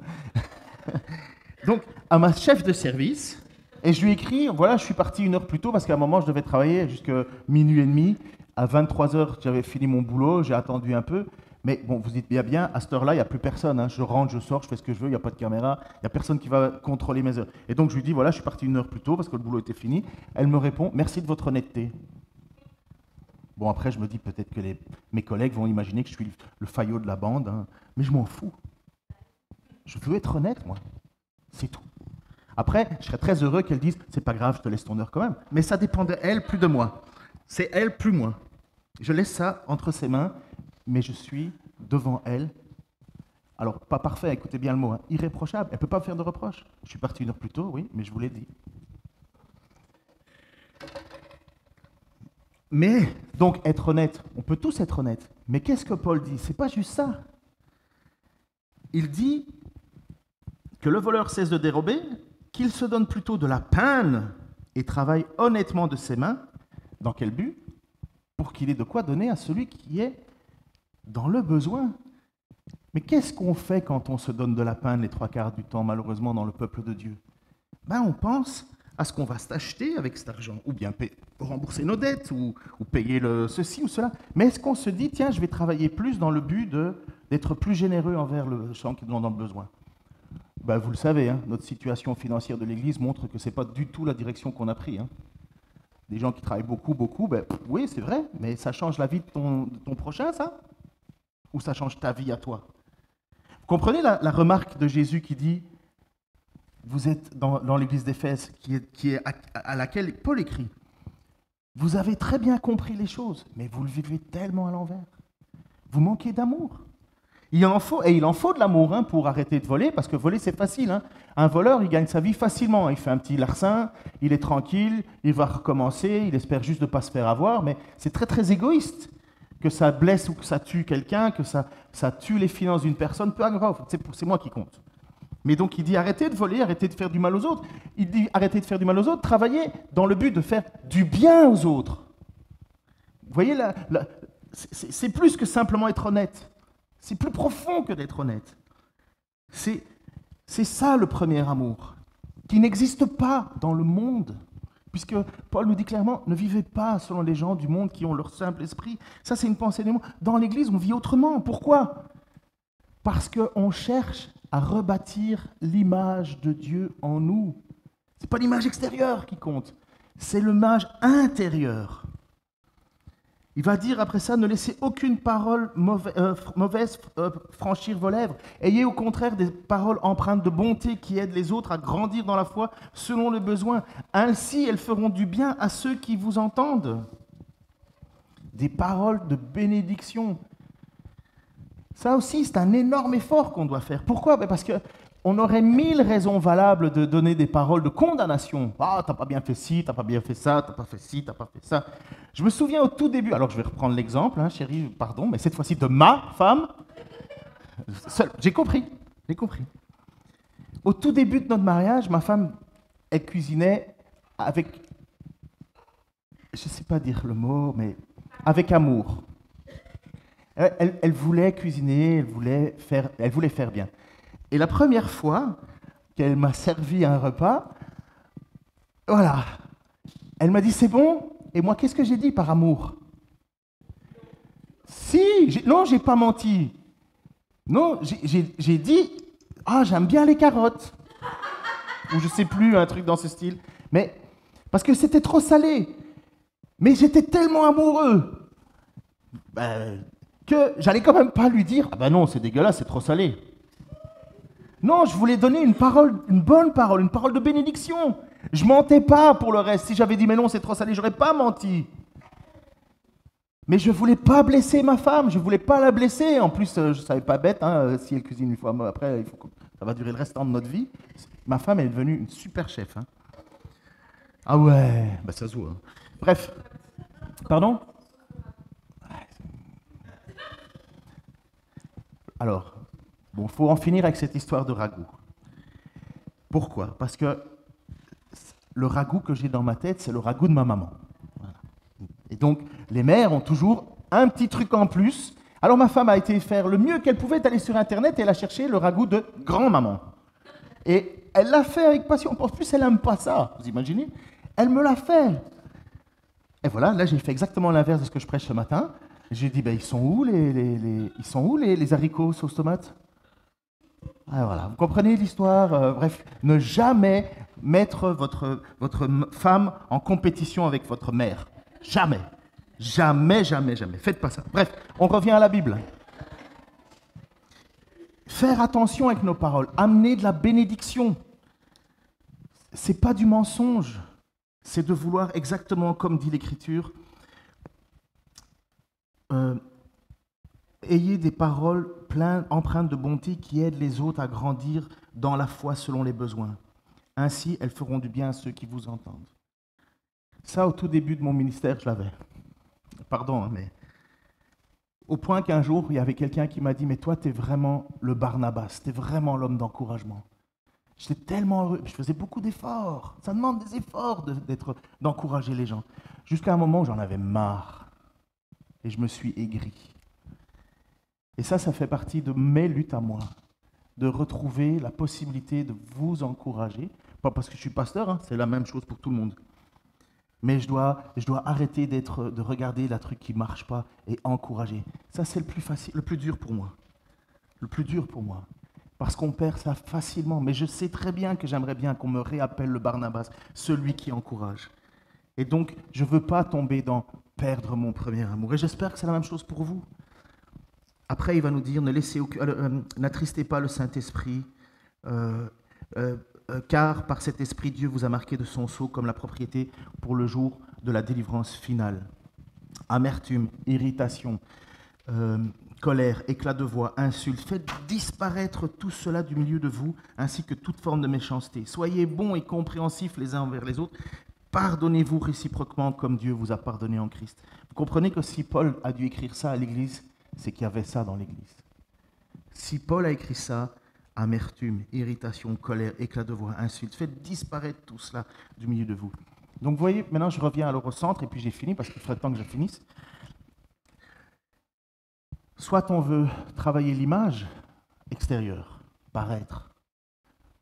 Donc, à ma chef de service, et je lui ai écrit, voilà, je suis parti une heure plus tôt parce qu'à un moment, je devais travailler jusqu'à minuit et demi. À 23h, j'avais fini mon boulot, j'ai attendu un peu. Mais bon, vous dites bien, à cette heure-là, il n'y a plus personne. Hein. Je rentre, je sors, je fais ce que je veux, il n'y a pas de caméra, il n'y a personne qui va contrôler mes heures. Et donc, je lui dis, voilà, je suis parti une heure plus tôt parce que le boulot était fini. Elle me répond, merci de votre honnêteté. Bon, après, je me dis peut-être que mes collègues vont imaginer que je suis le faillot de la bande, hein. Mais je m'en fous. Je veux être honnête, moi. C'est tout. Après, je serais très heureux qu'elle dise, c'est pas grave, je te laisse ton heure quand même. Mais ça dépend d'elle, plus de moi. C'est elle, plus moi. Je laisse ça entre ses mains. Mais je suis devant elle, alors pas parfait, écoutez bien le mot, hein, irréprochable, elle ne peut pas me faire de reproches. Je suis parti une heure plus tôt, oui, mais je vous l'ai dit. Mais, donc, être honnête, on peut tous être honnêtes, mais qu'est-ce que Paul dit ? C'est pas juste ça. Il dit que le voleur cesse de dérober, qu'il se donne plutôt de la peine et travaille honnêtement de ses mains. Dans quel but ? Pour qu'il ait de quoi donner à celui qui est dans le besoin. Mais qu'est-ce qu'on fait quand on se donne de la peine les 3/4 du temps, malheureusement, dans le peuple de Dieu ? On pense à ce qu'on va s'acheter avec cet argent, ou bien rembourser nos dettes, ou payer ceci ou cela. Mais est-ce qu'on se dit, tiens, je vais travailler plus dans le but d'être plus généreux envers les gens qui sont dans le besoin ? Vous le savez, hein, notre situation financière de l'Église montre que ce n'est pas du tout la direction qu'on a prise. Hein. Des gens qui travaillent beaucoup, oui, c'est vrai, mais ça change la vie de ton prochain, ça ? Ou ça change ta vie à toi? Vous comprenez la remarque de Jésus qui dit, vous êtes dans l'église d'Éphèse, à laquelle Paul écrit, vous avez très bien compris les choses, mais vous le vivez tellement à l'envers. Vous manquez d'amour. Il en faut de l'amour hein, pour arrêter de voler, parce que voler c'est facile. Hein. Un voleur, il gagne sa vie facilement. Il fait un petit larcin, il est tranquille, il va recommencer, il espère juste de ne pas se faire avoir, mais c'est très très égoïste que ça blesse ou que ça tue quelqu'un, que ça tue les finances d'une personne, peu grave, c'est moi qui compte. Mais donc il dit arrêtez de voler, arrêtez de faire du mal aux autres. Il dit arrêtez de faire du mal aux autres, travaillez dans le but de faire du bien aux autres. Vous voyez, c'est plus que simplement être honnête. C'est plus profond que d'être honnête. C'est ça le premier amour, qui n'existe pas dans le monde. Puisque Paul nous dit clairement, ne vivez pas selon les gens du monde qui ont leur simple esprit. Ça, c'est une pensée des mots. Dans l'Église, on vit autrement. Pourquoi? Parce qu'on cherche à rebâtir l'image de Dieu en nous. Ce n'est pas l'image extérieure qui compte, c'est l'image intérieure. Il va dire après ça, ne laissez aucune parole mauvaise franchir vos lèvres. Ayez au contraire des paroles empreintes de bonté qui aident les autres à grandir dans la foi selon le besoin. Ainsi, elles feront du bien à ceux qui vous entendent. Des paroles de bénédiction. Ça aussi, c'est un énorme effort qu'on doit faire. Pourquoi? Parce qu'on aurait 1000 raisons valables de donner des paroles de condamnation. Ah, t'as pas bien fait ci, t'as pas bien fait ça, t'as pas fait ci, t'as pas fait ça. Je me souviens au tout début, alors je vais reprendre l'exemple, hein, chérie, pardon, mais cette fois-ci de ma femme. J'ai compris. Au tout début de notre mariage, ma femme, elle cuisinait avec, je ne sais pas dire le mot, mais avec amour. Elle voulait cuisiner, elle voulait faire bien. Et la première fois qu'elle m'a servi un repas, voilà, elle m'a dit c'est bon. Et moi, qu'est-ce que j'ai dit par amour? Non, j'ai pas menti. Non, j'ai dit ah, j'aime bien les carottes. Ou je sais plus, un truc dans ce style. Mais parce que c'était trop salé. Mais j'étais tellement amoureux que j'allais quand même pas lui dire ah ben non, c'est dégueulasse, c'est trop salé. Non, je voulais donner une bonne parole, une parole de bénédiction. Je mentais pas pour le reste. Si j'avais dit mais non, c'est trop salé, j'aurais pas menti. Mais je voulais pas blesser ma femme, je voulais pas la blesser. En plus, je savais pas bête, hein, si elle cuisine une fois, après, ça va durer le restant de notre vie. Ma femme est devenue une super chef. Hein. Ah ouais, bah ça se voit. Hein. Bref, pardon? Alors, bon, faut en finir avec cette histoire de ragoût. Pourquoi? Parce que le ragoût que j'ai dans ma tête, c'est le ragoût de ma maman. Voilà. Et donc, les mères ont toujours un petit truc en plus. Alors, ma femme a été faire le mieux qu'elle pouvait, aller sur Internet et elle a cherché le ragoût de grand-maman. Et elle l'a fait avec passion. En plus, elle n'aime pas ça, vous imaginez? Elle me l'a fait. Et voilà, là, j'ai fait exactement l'inverse de ce que je prêche ce matin. J'ai dit, ils sont où les haricots sauce tomate? Ah, voilà, vous comprenez l'histoire. Bref, ne jamais mettre votre femme en compétition avec votre mère. Jamais. Jamais, jamais, jamais. Faites pas ça. Bref, on revient à la Bible. Faire attention avec nos paroles. Amener de la bénédiction. C'est pas du mensonge. C'est de vouloir exactement comme dit l'Écriture. Ayez des paroles empreintes de bonté qui aident les autres à grandir dans la foi selon les besoins. Ainsi, elles feront du bien à ceux qui vous entendent. Ça, au tout début de mon ministère, je l'avais. Pardon, hein, mais... Au point qu'un jour, il y avait quelqu'un qui m'a dit « Mais toi, tu es vraiment le Barnabas, tu es vraiment l'homme d'encouragement. » J'étais tellement heureux, je faisais beaucoup d'efforts. Ça demande des efforts d'encourager les gens. Jusqu'à un moment où j'en avais marre. Et je me suis aigri. Et ça fait partie de mes luttes à moi, de retrouver la possibilité de vous encourager. Pas parce que je suis pasteur, hein, c'est la même chose pour tout le monde. Mais je dois arrêter de regarder la truc qui ne marche pas et encourager. Ça, c'est le plus facile, le plus dur pour moi. Le plus dur pour moi. Parce qu'on perd ça facilement. Mais je sais très bien que j'aimerais bien qu'on me réappelle le Barnabas, celui qui encourage. Et donc, je ne veux pas tomber dans perdre mon premier amour. Et j'espère que c'est la même chose pour vous. Après, il va nous dire, n'attristez pas le Saint-Esprit, car par cet Esprit, Dieu vous a marqué de son sceau comme la propriété pour le jour de la délivrance finale. Amertume, irritation, colère, éclat de voix, insultes, faites disparaître tout cela du milieu de vous, ainsi que toute forme de méchanceté. Soyez bons et compréhensifs les uns envers les autres, Pardonnez-vous réciproquement comme Dieu vous a pardonné en Christ. Vous comprenez que si Paul a dû écrire ça à l'Église, c'est qu'il y avait ça dans l'Église. Si Paul a écrit ça, amertume, irritation, colère, éclat de voix, insulte, faites disparaître tout cela du milieu de vous. Donc vous voyez, maintenant je reviens alors au centre et puis j'ai fini parce qu'il faudrait temps que je finisse. Soit on veut travailler l'image extérieure, paraître,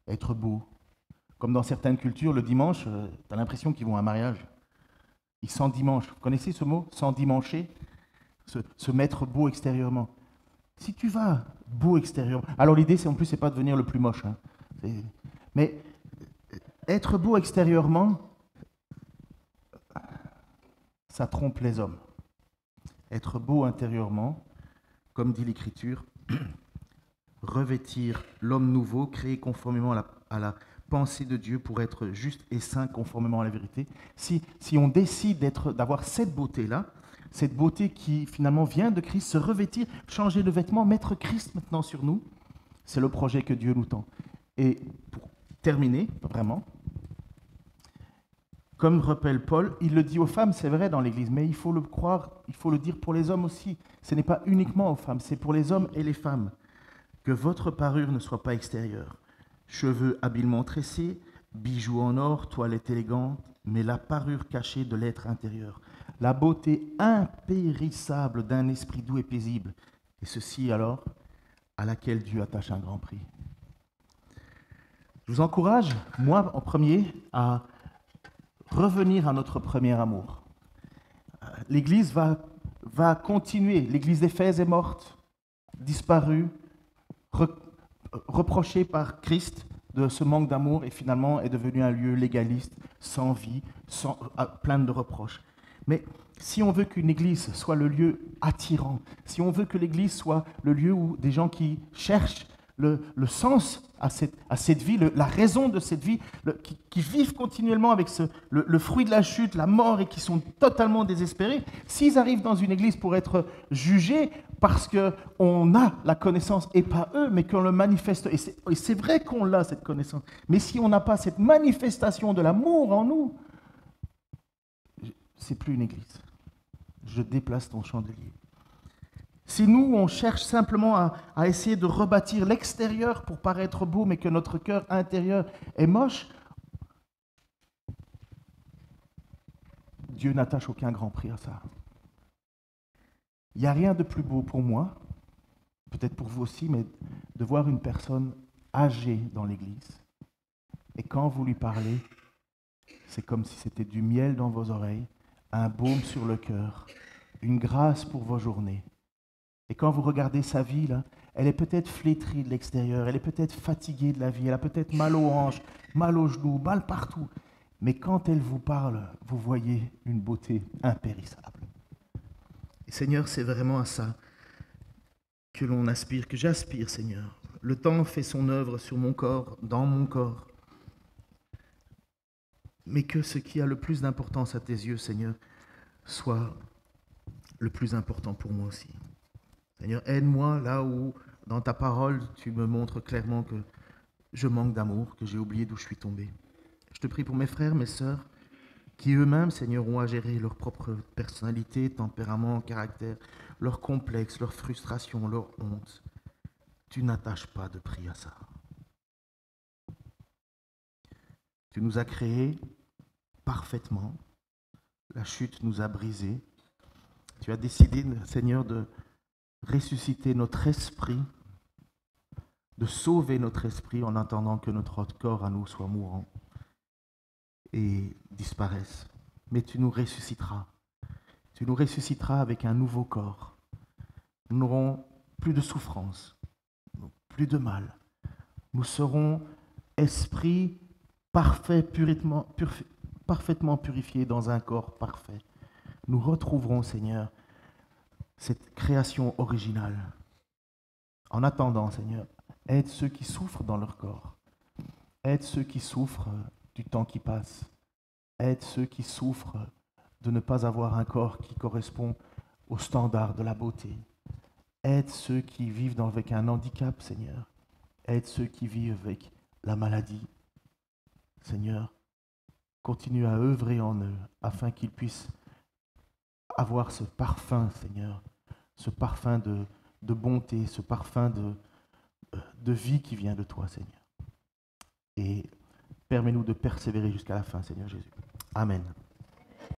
être beau. Comme dans certaines cultures, le dimanche, tu as l'impression qu'ils vont à un mariage. Ils s'endimanchent. Vous connaissez ce mot? S'endimancher, se mettre beau extérieurement. Si tu vas beau extérieurement... Alors l'idée, c'est en plus, c'est pas de devenir le plus moche. Hein. Mais être beau extérieurement, ça trompe les hommes. Être beau intérieurement, comme dit l'Écriture, revêtir l'homme nouveau, créé conformément à la pensée de Dieu pour être juste et saint conformément à la vérité. Si on décide d'avoir cette beauté-là, cette beauté qui finalement vient de Christ, se revêtir, changer de vêtements, mettre Christ maintenant sur nous, c'est le projet que Dieu nous tend. Et pour terminer, vraiment, comme rappelle Paul, il le dit aux femmes, c'est vrai dans l'Église, mais il faut le croire, il faut le dire pour les hommes aussi. Ce n'est pas uniquement aux femmes, c'est pour les hommes et les femmes. Que votre parure ne soit pas extérieure. Cheveux habilement tressés, bijoux en or, toilette élégante, mais la parure cachée de l'être intérieur. La beauté impérissable d'un esprit doux et paisible. Et ceci alors, à laquelle Dieu attache un grand prix. Je vous encourage, moi en premier, à revenir à notre premier amour. L'Église va continuer. L'Église d'Éphèse est morte, disparue, reprochée par Christ de ce manque d'amour et finalement est devenue un lieu légaliste, sans vie, plein de reproches. Mais si on veut qu'une église soit le lieu attirant, si on veut que l'église soit le lieu où des gens qui cherchent le sens à cette vie, la raison de cette vie, qui vivent continuellement avec le fruit de la chute, la mort et qui sont totalement désespérés, s'ils arrivent dans une église pour être jugés parce qu'on a la connaissance et pas eux, mais qu'on le manifeste, et c'est vrai qu'on l'a cette connaissance, mais si on n'a pas cette manifestation de l'amour en nous, c'est plus une église. Je déplace ton chandelier. Si nous, on cherche simplement à essayer de rebâtir l'extérieur pour paraître beau, mais que notre cœur intérieur est moche, Dieu n'attache aucun grand prix à ça. Il n'y a rien de plus beau pour moi, peut-être pour vous aussi, mais de voir une personne âgée dans l'église. Et quand vous lui parlez, c'est comme si c'était du miel dans vos oreilles, un baume sur le cœur, une grâce pour vos journées. Et quand vous regardez sa vie, là, elle est peut-être flétrie de l'extérieur, elle est peut-être fatiguée de la vie, elle a peut-être mal aux hanches, mal aux genoux, mal partout. Mais quand elle vous parle, vous voyez une beauté impérissable. Et Seigneur, c'est vraiment à ça que l'on aspire, que j'aspire, Seigneur. Le temps fait son œuvre sur mon corps, dans mon corps. Mais que ce qui a le plus d'importance à tes yeux, Seigneur, soit le plus important pour moi aussi. Seigneur, aide-moi là où, dans ta parole, tu me montres clairement que je manque d'amour, que j'ai oublié d'où je suis tombé. Je te prie pour mes frères, mes sœurs, qui eux-mêmes, Seigneur, ont à gérer leur propre personnalité, tempérament, caractère, leurs complexes, leurs frustrations, leur honte. Tu n'attaches pas de prix à ça. Tu nous as créés parfaitement. La chute nous a brisés. Tu as décidé, Seigneur, de ressusciter notre esprit, de sauver notre esprit en attendant que notre corps à nous soit mourant et disparaisse. Mais tu nous ressusciteras. Tu nous ressusciteras avec un nouveau corps. Nous n'aurons plus de souffrance, plus de mal. Nous serons esprit parfait, parfaitement purifié dans un corps parfait. Nous retrouverons, Seigneur, cette création originale. En attendant, Seigneur, aide ceux qui souffrent dans leur corps. Aide ceux qui souffrent du temps qui passe. Aide ceux qui souffrent de ne pas avoir un corps qui correspond aux standards de la beauté. Aide ceux qui vivent avec un handicap, Seigneur. Aide ceux qui vivent avec la maladie. Seigneur, continue à œuvrer en eux, afin qu'ils puissent avoir ce parfum, Seigneur, ce parfum de bonté, ce parfum de vie qui vient de toi, Seigneur. Et permets-nous de persévérer jusqu'à la fin, Seigneur Jésus. Amen.